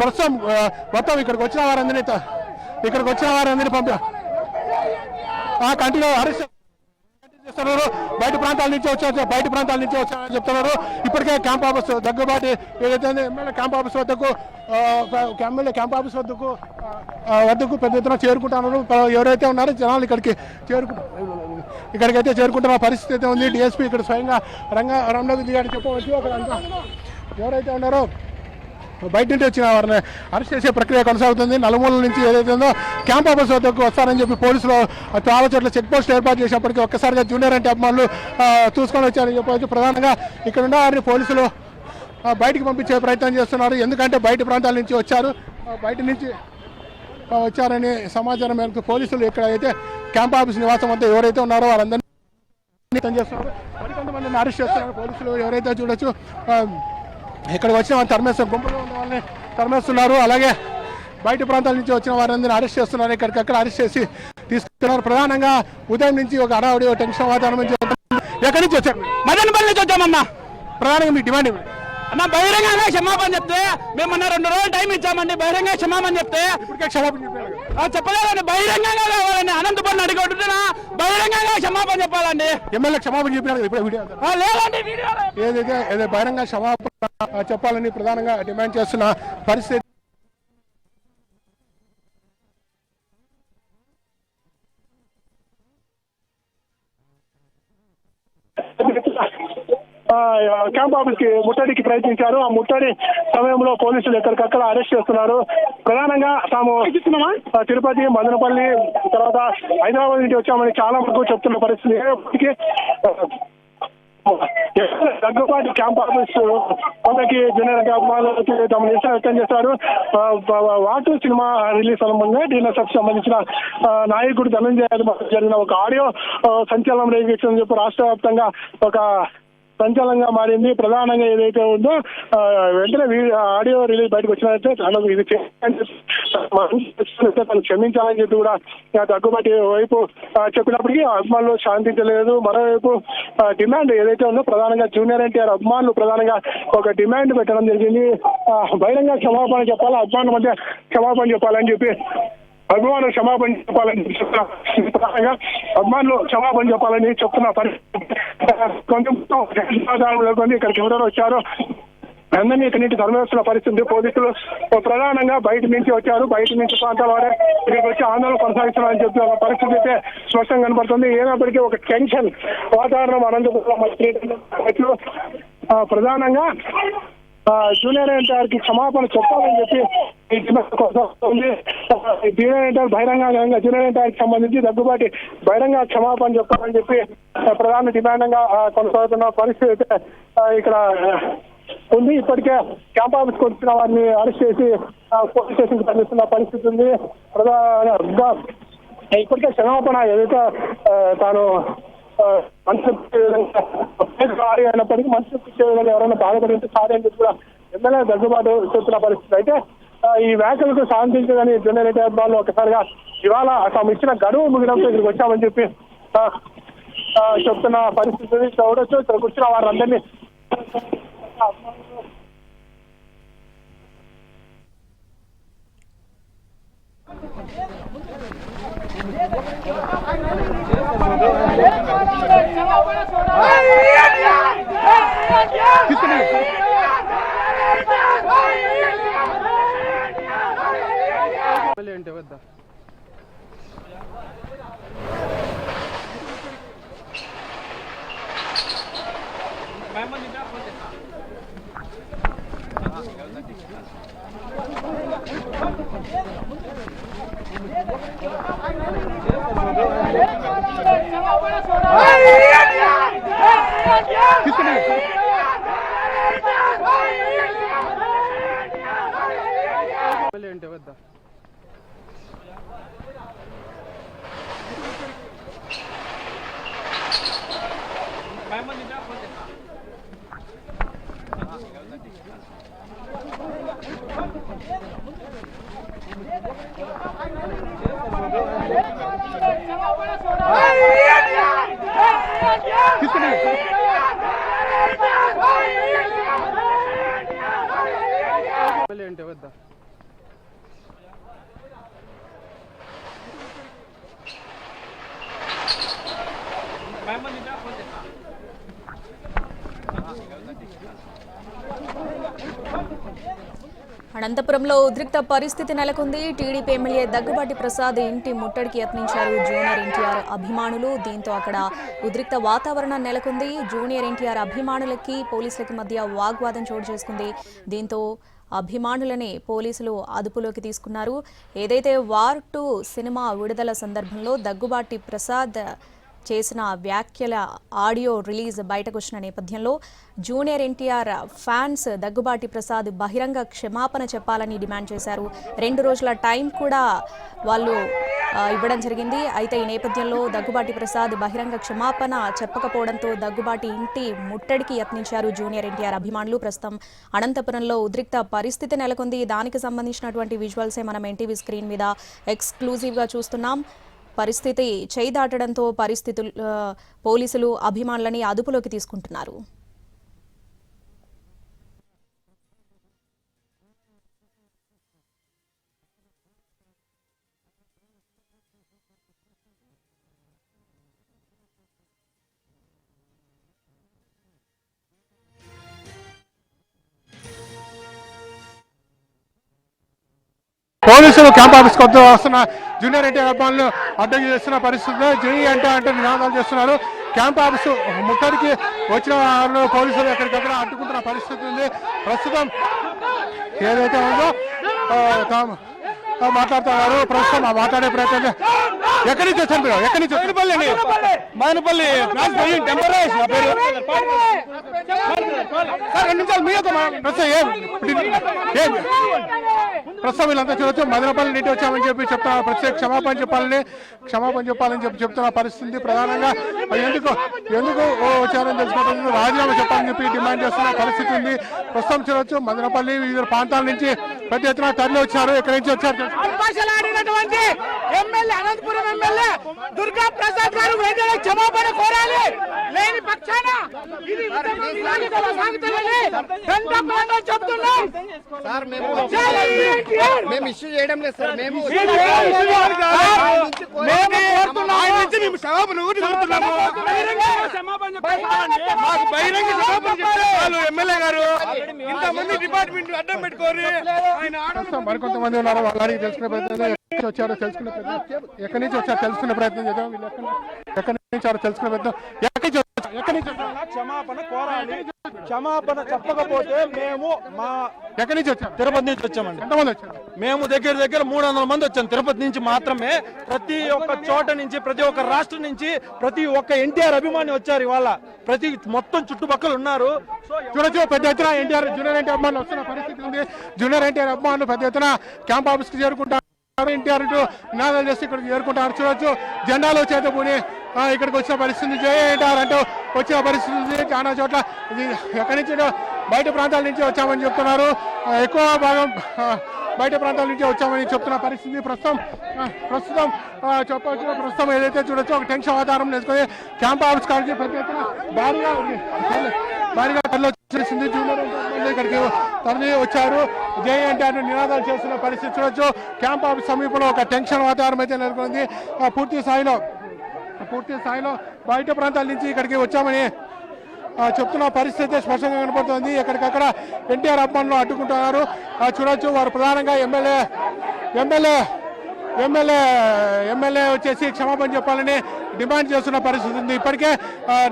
ప్రస్తుతం మొత్తం ఇక్కడికి వచ్చిన వారందరినీ కంటిన్యూ అరెస్ట్ చేస్తున్నారు. బయట ప్రాంతాల నుంచి వచ్చారని చెప్తున్నారు. ఇప్పటికే క్యాంప్ ఆఫీస్ దగ్గుబాటి ఏదైతే ఎమ్మెల్యే క్యాంప్ ఆఫీస్ వద్దకు పెద్ద ఎత్తున చేరుకుంటున్నారు. ఎవరైతే ఉన్నారో జనాలు ఇక్కడికైతే చేరుకుంటున్న పరిస్థితి అయితే ఉంది. డిఎస్పీ ఇక్కడ స్వయంగా రంగంలోకి దిగాడని చెప్పవచ్చు. అక్కడ ఎవరైతే ఉన్నారో బయట నుంచి వచ్చిన వారిని అరెస్ట్ చేసే ప్రక్రియ కొనసాగుతుంది. నలుమూలల నుంచి ఏదైతే ఉందో క్యాంప్ ఆఫీస్ వద్దకు వస్తారని చెప్పి పోలీసులు చాలా చోట్ల చెక్ పోస్ట్ ఏర్పాటు చేసినప్పటికీ ఒక్కసారిగా జూనియర్ ఎన్టీఆర్ అభిమానులు చూసుకొని వచ్చారని చెప్పవచ్చు. ప్రధానంగా ఇక్కడ ఉన్న వారిని పోలీసులు బయటికి పంపించే ప్రయత్నం చేస్తున్నారు. ఎందుకంటే బయట ప్రాంతాల నుంచి వచ్చారని సమాచారం మేరకు పోలీసులు ఇక్కడ అయితే క్యాంప్ ఆఫీస్ నివాసం వద్ద ఎవరైతే ఉన్నారో వారందరినీ చేస్తున్నారు. మరికొంతమందిని అరెస్ట్ చేస్తున్నారు పోలీసులు. ఎవరైతే చూడొచ్చు ఇక్కడికి వచ్చిన వారిని గుంపులో ఉన్న వాళ్ళని తరిమేస్తున్నారు. అలాగే బయట ప్రాంతాల నుంచి వచ్చిన వారందరినీ అరెస్ట్ చేస్తున్నారు. ఇక్కడికక్కడ అరెస్ట్ చేసి తీసుకున్నారు. ప్రధానంగా ఉదయం నుంచి ఒక హడావుడి టెన్షన్ వాతావరణం ఎక్కడి నుంచి వచ్చారు? మదనపల్లి నుంచి వచ్చామన్నా. ప్రధానంగా మీ డిమాండ్ ఏమి? అన్న బహిరంగంగా క్షమాపణ చెప్తే మేమన్నా 2 రోజులు టైం ఇచ్చామండి. బహిరంగ క్షమాపణ చెప్తే ఇప్పటికే క్షమాపణ చెప్పలేదండి. బహిరంగంగా కావాలండి. అనంతపురం అడిగొట్టున్నా బహిరంగంగా క్షమాపణ చెప్పాలండి. ఎమ్మెల్యే క్షమాపణ చెప్పినారు ఇప్పుడు వీడియో లేదండి. ఏదైతే బహిరంగ క్షమాపణ చెప్పాలని ప్రధానంగా డిమాండ్ చేస్తున్న పరిస్థితి. క్యాంప్ ఆఫీస్ కి ముట్టడికి ప్రయత్నించారు. ఆ ముట్టడి సమయంలో పోలీసులు ఎక్కడికక్కడ అరెస్ట్ చేస్తున్నారు. ప్రధానంగా తాము తిరుపతి, మదనపల్లి, తర్వాత హైదరాబాద్ నుంచి వచ్చామని చాలా వరకు చెప్తున్న పరిస్థితి. దగ్గుబాటి క్యాంప్ ఆఫీస్ కొందరికి జూనియర్ అభిమానులకి తమ నిరసన వ్యక్తం చేశారు. వాటు సినిమా రిలీజ్ సంబంధంగా డీఎన్ఎస్ఎఫ్ సంబంధించిన నాయకుడు ధనంజయ జరిగిన ఒక ఆడియో సంచలనం రేగిందని చెప్పి రాష్ట్ర వ్యాప్తంగా ఒక సంచలనంగా మారింది. ప్రధానంగా ఏదైతే ఉందో వెంటనే ఆడియో రిలీజ్ బయటకు వచ్చినట్లయితే ఇది తను క్షమించాలని చెప్పి కూడా దగ్గుబాటి వైపు చెప్పినప్పటికీ అభిమానులు శాంతించలేదు. మరోవైపు డిమాండ్ ఏదైతే ఉందో ప్రధానంగా జూనియర్ ఎన్టీఆర్ అభిమానులు ప్రధానంగా ఒక డిమాండ్ పెట్టడం జరిగింది. బహిరంగ క్షమాపణ చెప్పాలి, అభిమానుల మధ్య క్షమాపణ చెప్పాలని చెప్పి అభిమానులు క్షమాపణ చెప్పాలని ప్రధానంగా అభిమానులు క్షమాపణ చెప్పాలని చెప్తున్న పరిస్థితి. ఇక్కడికి ఎవరెవరు వచ్చారో అందరినీ ఇక్కడి నుంచి తరిమేస్తున్న పరిస్థితి. పోలీసులు ప్రధానంగా బయట నుంచి వచ్చారు. బయట నుంచి ప్రాంతాల వారే ఇక్కడికి వచ్చి ఆందోళన కొనసాగిస్తున్నారని చెప్పి ఒక పరిస్థితి అయితే స్పష్టంగా కనపడుతుంది. ఏమైనప్పటికీ ఒక టెన్షన్ వాతావరణం అనంతపురం ప్రధానంగా జూనియర్ ఎన్టీఆర్ కి క్షమాపణ చెప్పాలని చెప్పి జూనియర్ ఎన్టీఆర్ బహిరంగంగా జూనియర్ ఎన్టీఆర్ కి సంబంధించి దగ్గుబాటి బహిరంగ క్షమాపణ చెప్పాలని చెప్పి ప్రధాన డిమాండ్గా కొనసాగుతున్న పరిస్థితి అయితే ఇక్కడ ఉంది. ఇప్పటికే క్యాంప్ ఆఫీస్కి వచ్చిన వారిని అరెస్ట్ చేసి పోలీస్ స్టేషన్ కి తరలిస్తున్న పరిస్థితి ఉంది. ఇప్పటికే క్షమాపణ ఏదైతే తాను మనసు అయినప్పటికీ మనసు ఎవరైనా బాధపడితే సారీ అని చెప్పి కూడా ఎమ్మెల్యే దగ్గుబాటు చెప్తున్న పరిస్థితి. అయితే ఈ వ్యాఖ్యలకు శాంతించదని జూనియర్ ఎన్టీఆర్ అభిమానులు ఒకసారిగా ఇవాళ తాము ఇచ్చిన గడువు ముగినంతో ఇక్కడికి వచ్చామని చెప్పి చెప్తున్న పరిస్థితి చూడొచ్చు. ఇక్కడ కూర్చున్న వారందరినీ ఏంటి వద్దా ఏంటి వద్దా అనంతపురంలో ఉద్రిక్త పరిస్థితి నెలకొంది. టీడీపీ ఎమ్మెల్యే దగ్గుబాటి ప్రసాద్ ఇంటి ముట్టడికి యత్నించారు జూనియర్ ఎన్టీఆర్ అభిమానులు. దీంతో అక్కడ ఉద్రిక్త వాతావరణం నెలకొంది. జూనియర్ ఎన్టీఆర్ అభిమానులకి పోలీసులకి మధ్య వాగ్వాదం చోటు చేసుకుంది. దీంతో అభిమానులని పోలీసులు అదుపులోకి తీసుకున్నారు. ఏదైతే వార్ 2 సినిమా విడుదల సందర్భంలో దగ్గుబాటి ప్రసాద్ చేసిన వ్యాఖ్యల ఆడియో రిలీజ్ బయటకు వచ్చిన నేపథ్యంలో జూనియర్ ఎన్టీఆర్ ఫ్యాన్స్ దగ్గుబాటి ప్రసాద్ బహిరంగ క్షమాపణ చెప్పాలని డిమాండ్ చేశారు. 2 రోజుల టైం కూడా వాళ్ళు ఇవ్వడం జరిగింది. అయితే ఈ నేపథ్యంలో దగ్గుబాటి ప్రసాద్ బహిరంగ క్షమాపణ చెప్పకపోవడంతో దగ్గుబాటి ఇంటి ముట్టడికి యత్నించారు జూనియర్ ఎన్టీఆర్ అభిమానులు. ప్రస్తుతం అనంతపురంలో ఉద్రిక్త పరిస్థితి నెలకొంది. దానికి సంబంధించినటువంటి విజువల్సే మనం ఎన్టీవీ స్క్రీన్ మీద ఎక్స్క్లూజివ్గా చూస్తున్నాం. పరిస్థితి చేయి దాటడంతో పోలీసులు అభిమానులని అదుపులోకి తీసుకుంటున్నారు. పోలీసులు క్యాంప్ ఆఫీస్కి వస్తున్న జూనియర్ ఎన్టీఆర్ అభిమానులు అడ్డం చేస్తున్న పరిస్థితుల్లో జై అంటే నినాదాలు చేస్తున్నారు. క్యాంప్ ఆఫీసు ముట్టడికి వచ్చిన వాళ్ళు పోలీసులు ఎక్కడికక్కడ అడ్డుకుంటున్న పరిస్థితి ఉంది. ప్రస్తుతం ఏదైతే ఉందో మాట్లాడుతున్నారు. ప్రస్తుతం మాట్లాడే ప్రయత్నం. ఎక్కడి నుంచి వచ్చాను మీరు? ఎక్కడి నుంచి మదనపల్లి ప్రస్తుతం వీళ్ళంతా చూడొచ్చు మదనపల్లి నుండి వచ్చామని చెప్పి చెప్తున్నారు. ప్రత్యేక క్షమాపణ చెప్పాలని చెప్పి చెప్తున్న పరిస్థితి. ప్రధానంగా ఎందుకు వచ్చారని తెలుసుకోవడం రాజీనామా చెప్పాలని చెప్పి డిమాండ్ చేస్తున్న పరిస్థితి ఉంది. ప్రస్తుతం చూడొచ్చు మదనపల్లి వివిధ ప్రాంతాల నుంచి పెద్ద ఎత్తున తరలి వచ్చారు. ఎక్కడి నుంచి వచ్చారు? ఎమ్మెల్యే అనంతపురం ఎమ్మెల్యే దుర్గా ప్రసాద్ గారు వెంటనే క్షమాపణ కోరాలి. లేని పక్షాన ఇది చెప్తున్నాం. మేము ఇష్యూ చేయడం లేదు సార్. మేము ఎమ్మెల్యే గారు ఇంతమంది డిపార్ట్మెంట్ అడ్డం పెట్టుకోరు. మరికొంతమంది ఉన్నారు. వాళ్ళకి తెలుసుకునే ప్రయత్నం వచ్చారో తెలుసుకునే ప్రయత్నం. ఎక్కడి నుంచి వచ్చారో తెలుసుకునే ప్రయత్నం చేద్దాం. వీళ్ళు ఎక్కడి నుంచి వచ్చారో తెలుసుకునే ప్రయత్నం. ఎక్కడి నుంచి క్షమాపణ కోరాలి. క్షమాపణ చెప్పకపోతే మేము ఎక్కడి నుంచి వచ్చారు? తిరుపతి నుంచి వచ్చామండి. ఎంతమంది వచ్చారు? మేము దగ్గర 300 మంది వచ్చాం తిరుపతి నుంచి మాత్రమే. ప్రతి ఒక్క చోట నుంచి, ప్రతి ఒక్క రాష్ట్రం నుంచి, ప్రతి ఒక్క ఎన్టీఆర్ అభిమాని వచ్చారు. ఇవాళ మొత్తం చుట్టుపక్కల ఉన్నారు. చూడొచ్చు పెద్ద ఎత్తున జూనియర్ ఎన్టీఆర్ అభిమానులు వస్తున్న పరిస్థితి ఉంది. జూనియర్ ఎన్టీఆర్ అభిమానులు పెద్ద ఎత్తున క్యాంప్ ఆఫీస్ కి చేరుకుంటారు. ఎన్టీఆర్ నినాదాలు చేసి ఇక్కడికి చేరుకుంటారు. చూడొచ్చు జెండాలు చేతబూని ఇక్కడికి వచ్చిన పరిస్థితి. జై ఎన్టీఆర్ అంటూ వచ్చిన పరిస్థితి. చాలా చోట్ల ఎక్కడి నుంచి బయట ప్రాంతాల నుంచి వచ్చామని చెప్తున్నారు. ఎక్కువ భాగం బయట ప్రాంతాల నుంచి వచ్చామని చెప్తున్న పరిస్థితి. ప్రస్తుతం చెప్పవచ్చు. ప్రస్తుతం ఏదైతే చూడొచ్చు ఒక టెన్షన్ వాతావరణం నేర్చుకుని క్యాంప్ ఆఫీస్ కాడికి పెద్ద ఎత్తున భారీగా వచ్చేసింది. జూనియర్ ఎన్టీఆర్ ఇక్కడికి తరలి వచ్చారు. జై ఎన్టీఆర్ నినాదాలు చేస్తున్న పరిస్థితి చూడొచ్చు. క్యాంప్ ఆఫీస్ సమీపంలో ఒక టెన్షన్ వాతావరణం అయితే నెలకొంది. పూర్తి స్థాయిలో బయట ప్రాంతాల నుంచి ఇక్కడికి వచ్చామని చెప్తున్న పరిస్థితి స్పష్టంగా కనపడుతుంది. ఎక్కడికక్కడ ఎన్టీఆర్ అభిమానులు అడ్డుకుంటున్నారు. చూడొచ్చు వారు ప్రధానంగా ఎమ్మెల్యే వచ్చేసి క్షమాపణ చెప్పాలని డిమాండ్ చేస్తున్న పరిస్థితి ఉంది. ఇప్పటికే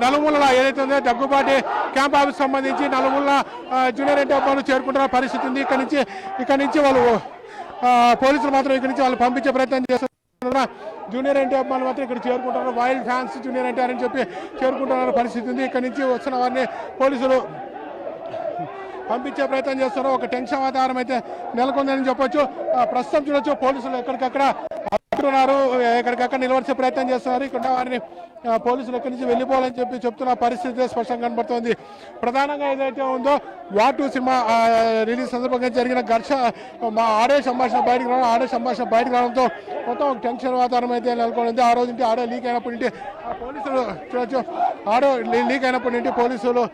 నలుమూలల ఏదైతే ఉందో దగ్గుబాటి క్యాంప్ ఆఫీస్ సంబంధించి నలుమూలల జూనియర్ ఎన్టీఆర్ అభిమానులు చేరుకుంటున్న పరిస్థితి ఉంది. ఇక్కడ నుంచి వాళ్ళు పోలీసులు మాత్రం ఇక్కడి నుంచి వాళ్ళు పంపించే ప్రయత్నం చేస్తున్నారు. జూనియర్ ఎన్టీఆర్ అభిమానులు మాత్రం ఇక్కడ చేరుకుంటున్నారు. వైల్డ్ ఫ్యాన్స్ జూనియర్ ఎన్టీఆర్ అని చెప్పి చేరుకుంటున్న పరిస్థితి ఉంది. ఇక్కడ నుంచి వస్తున్న వారిని పోలీసులు పంపించే ప్రయత్నం చేస్తున్నారు. ఒక టెన్షన్ వాతావరణం అయితే నెలకొందని చెప్పొచ్చు. ప్రస్తుతం చూడొచ్చు పోలీసులు ఎక్కడికక్కడ అడ్డుకున్నారు. ఎక్కడికక్కడ నిలవరిసే ప్రయత్నం చేస్తున్నారు. ఇక్కడ వారిని పోలీసులు ఎక్కడి నుంచి వెళ్ళిపోవాలని చెప్పి చెప్తున్న పరిస్థితి స్పష్టంగా కనబడుతోంది. ప్రధానంగా ఏదైతే ఉందో వార్ 2 సినిమా రిలీజ్ సందర్భంగా జరిగిన ఆడియో సంభాషణ బయటకు రావడంతో మొత్తం టెన్షన్ వాతావరణం అయితే నెలకొంది. ఆ రోజు నుంచి ఆడియో లీక్ అయినప్పటి నుండి పోలీసులు చూడొచ్చు. ఆడియో లీక్ అయినప్పటి నుండి పోలీసులు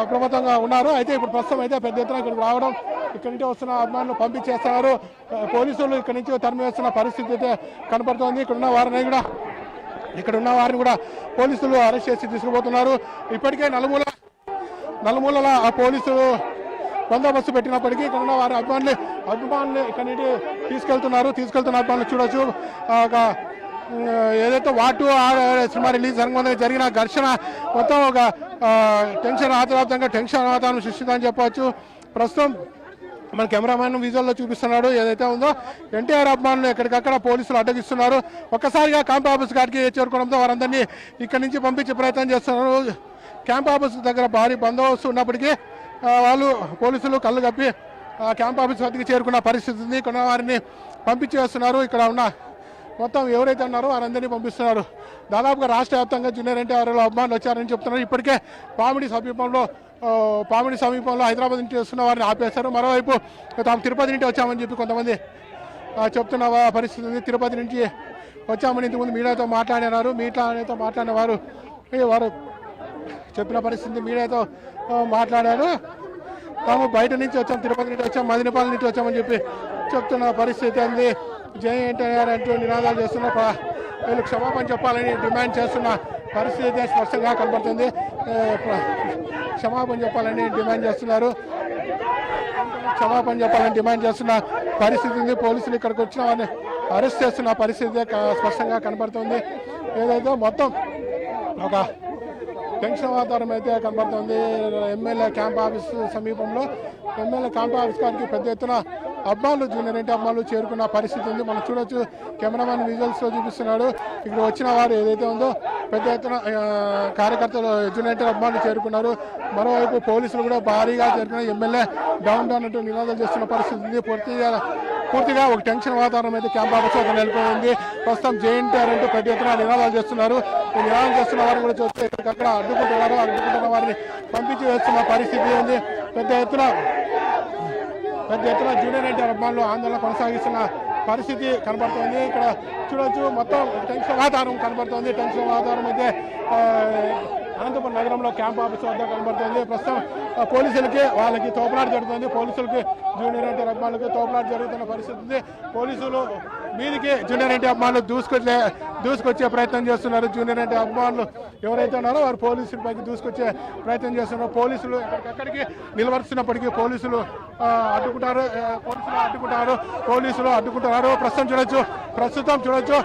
అప్రమత్తంగా ఉన్నారు. అయితే ఇప్పుడు ప్రస్తుతం అయితే పెద్ద ఎత్తున ఇక్కడికి రావడం ఇక్కడి నుంచి వస్తున్న అభిమానులు పంపించేస్తున్నారు. పోలీసులు ఇక్కడి నుంచి తరిమి వేస్తున్న పరిస్థితి అయితే కనపడుతోంది. ఇక్కడ ఉన్న వారిని కూడా పోలీసులు అరెస్ట్ చేసి తీసుకుపోతున్నారు. ఇప్పటికే నలుమూలల ఆ పోలీసులు బందోబస్తు పెట్టినప్పటికీ ఇక్కడ ఉన్న వారి అభిమానులు ఇక్కడి నుంచి తీసుకెళ్తున్న అభిమానులు చూడొచ్చు. ఏదైతే వాటు సినిమా రిలీజ్ జరిగిన ఘర్షణ మొత్తం ఒక టెన్షన్ వాతావరణం సృష్టిందని చెప్పవచ్చు. ప్రస్తుతం మన కెమెరామెన్ విజువల్లో చూపిస్తున్నాడు. ఏదైతే ఉందో ఎన్టీఆర్ అభిమానులు ఎక్కడికక్కడ పోలీసులు అడ్డగిస్తున్నారు. ఒక్కసారిగా క్యాంప్ ఆఫీస్ గారికి చేరుకోవడంతో వారందరినీ ఇక్కడి నుంచి పంపించే ప్రయత్నం చేస్తున్నారు. క్యాంప్ ఆఫీస్ దగ్గర భారీ బందోబస్తు ఉన్నప్పటికీ వాళ్ళు పోలీసులు కళ్ళు కప్పి క్యాంప్ ఆఫీస్ వద్దకు చేరుకున్న పరిస్థితి ఉంది. ఇక్కడ వారిని పంపించేస్తున్నారు. ఇక్కడ ఉన్న మొత్తం ఎవరైతే ఉన్నారో వారందరినీ పంపిస్తున్నారు. దాదాపుగా రాష్ట్ర వ్యాప్తంగా జూనియర్ ఎన్టీఆర్ అభిమానులు వచ్చారని చెప్తున్నారు. ఇప్పటికే పామిడి సమీపంలో హైదరాబాద్ నుంచి వస్తున్న వారిని ఆపేశారు. మరోవైపు తాము తిరుపతి నుంచి వచ్చామని చెప్పి కొంతమంది చెప్తున్న పరిస్థితి ఉంది. తిరుపతి నుంచి వచ్చామని ఇంతకుముందు మీడియాతో మాట్లాడిన వారు చెప్పిన పరిస్థితి మీడియాతో మాట్లాడారు. తాము బయట నుంచి వచ్చాం, తిరుపతి నుంచి వచ్చాం, మదినపాలెం నుంచి వచ్చామని చెప్పి చెప్తున్న పరిస్థితి ఉంది. జై ఎన్టీఆర్ అంటూ నినాదాలు చేస్తున్న వీళ్ళు క్షమాపణ చెప్పాలని డిమాండ్ చేస్తున్న పరిస్థితి స్పష్టంగా కనబడుతుంది. క్షమాపణ చెప్పాలని డిమాండ్ చేస్తున్న పరిస్థితి ఉంది. పోలీసులు ఇక్కడికి వచ్చిన వారిని అరెస్ట్ చేస్తున్న పరిస్థితి స్పష్టంగా కనబడుతుంది. ఏదైతే మొత్తం ఒక టెన్షన్ వాతావరణం అయితే కనబడుతుంది. ఎమ్మెల్యే క్యాంప్ ఆఫీస్ సమీపంలో ఎమ్మెల్యే క్యాంప్ ఆఫీస్ గారికి పెద్ద ఎత్తున అభిమానులు జూనియర్ ఎన్టీఆర్ అభిమానులు చేరుకున్న పరిస్థితి ఉంది. మనం చూడొచ్చు, కెమెరామెన్ విజువల్స్లో చూపిస్తున్నాడు. ఇక్కడ వచ్చిన వారు ఏదైతే ఉందో పెద్ద ఎత్తున కార్యకర్తలు జూనియర్ ఎన్టీఆర్ అభిమానులు చేరుకున్నారు. మరోవైపు పోలీసులు కూడా భారీగా చేరుకున్న ఎమ్మెల్యే డౌన్ అంటూ నినాదాలు చేస్తున్న పరిస్థితి ఉంది. పూర్తిగా ఒక టెన్షన్ వాతావరణం అయితే క్యాంప్ ఆఫీస్ వద్ద నెలకొంది. ప్రస్తుతం జేఎన్టీఆర్ అంటూ పెద్ద ఎత్తున నినాదాలు చేస్తున్నారు. ఈ నినాదాలు చేస్తున్న వారిని కూడా చూస్తే ఎక్కడికక్కడ అడ్డుకుంటున్న వారిని పంపించి వేస్తున్న పరిస్థితి ఉంది. పెద్ద ఎత్తున జూనియర్ ఎన్టీఆర్ అభిమానులు ఆందోళన కొనసాగిస్తున్న పరిస్థితి కనబడుతోంది. ఇక్కడ చూడొచ్చు, మొత్తం టెన్షన్ వాతావరణం కనబడుతోంది. టెన్షన్ వాతావరణం అయితే అనంతపురం నగరంలో క్యాంప్ ఆఫీస్ వద్ద కనబడుతోంది. ప్రస్తుతం వాళ్ళకి తోపులాట జరుగుతుంది. పోలీసులకి జూనియర్ ఎన్టీఆర్ అభిమానులకు తోపులాట జరుగుతున్న పరిస్థితి ఉంది. పోలీసులు మీదికి జూనియర్ ఎన్టీఆర్ అభిమానులు దూసుకొచ్చే ప్రయత్నం చేస్తున్నారు. జూనియర్ ఎన్టీఆర్ అభిమానులు ఎవరైతే ఉన్నారో వారు పోలీసులపైకి దూసుకొచ్చే ప్రయత్నం చేస్తున్నారు. పోలీసులు ఎక్కడికక్కడికి నిలబడుతున్నప్పటికీ పోలీసులు అడ్డుకుంటారు. ప్రస్తుతం చూడొచ్చు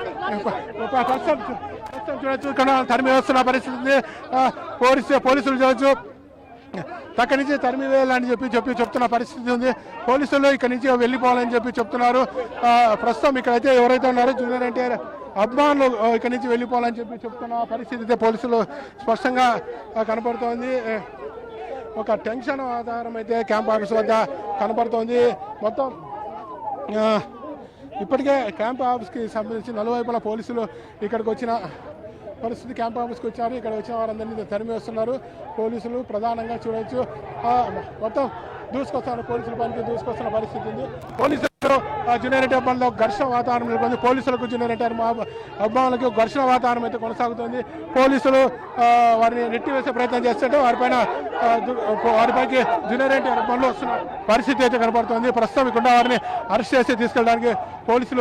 ఇక్కడ తరిమి వేస్తున్న పరిస్థితి. పోలీసులు చూడొచ్చు, అక్కడి నుంచి తరిమి వేయాలని చెప్తున్న పరిస్థితి ఉంది. పోలీసులు ఇక్కడి నుంచి వెళ్ళిపోవాలని చెప్తున్నారు. ప్రస్తుతం ఇక్కడైతే ఎవరైతే ఉన్నారో జూనియర్ ఎన్టీఆర్ అభిమానులు ఇక్కడి నుంచి వెళ్ళిపోవాలని చెప్తున్న పరిస్థితి అయితే పోలీసులు స్పష్టంగా కనపడుతోంది. ఒక టెన్షన్ వాతావరణం అయితే క్యాంప్ ఆఫీస్ వద్ద కనపడుతోంది. మొత్తం ఇప్పటికే క్యాంప్ ఆఫీస్కి సంబంధించి నలువైపుల పోలీసులు ఇక్కడికి వచ్చిన పరిస్థితి. క్యాంప్ ఆఫీస్కి వచ్చారు. ఇక్కడ వచ్చిన వారందరినీ తరిమి వేస్తున్నారు పోలీసులు. ప్రధానంగా చూడవచ్చు, మొత్తం పోలీసుల పనికి దూసుకొస్తున్న పరిస్థితి ఉంది. పోలీసులు జూనియర్ ఎన్టీఆర్ అభిమానులు ఘర్షణ వాతావరణం నెలకొంది. పోలీసులకు జూనియర్ ఎన్టీఆర్ అభిమానులకు ఘర్షణ వాతావరణం అయితే కొనసాగుతుంది. పోలీసులు వారిని నెట్టివేసే ప్రయత్నం చేస్తుంటే వారిపైకి జూనియర్ ఎన్టీఆర్ అభిమానులు వస్తున్న పరిస్థితి అయితే కనబడుతుంది. ప్రస్తుతం ఇక్కడ వారిని అరెస్ట్ చేసి తీసుకెళ్ళడానికి పోలీసులు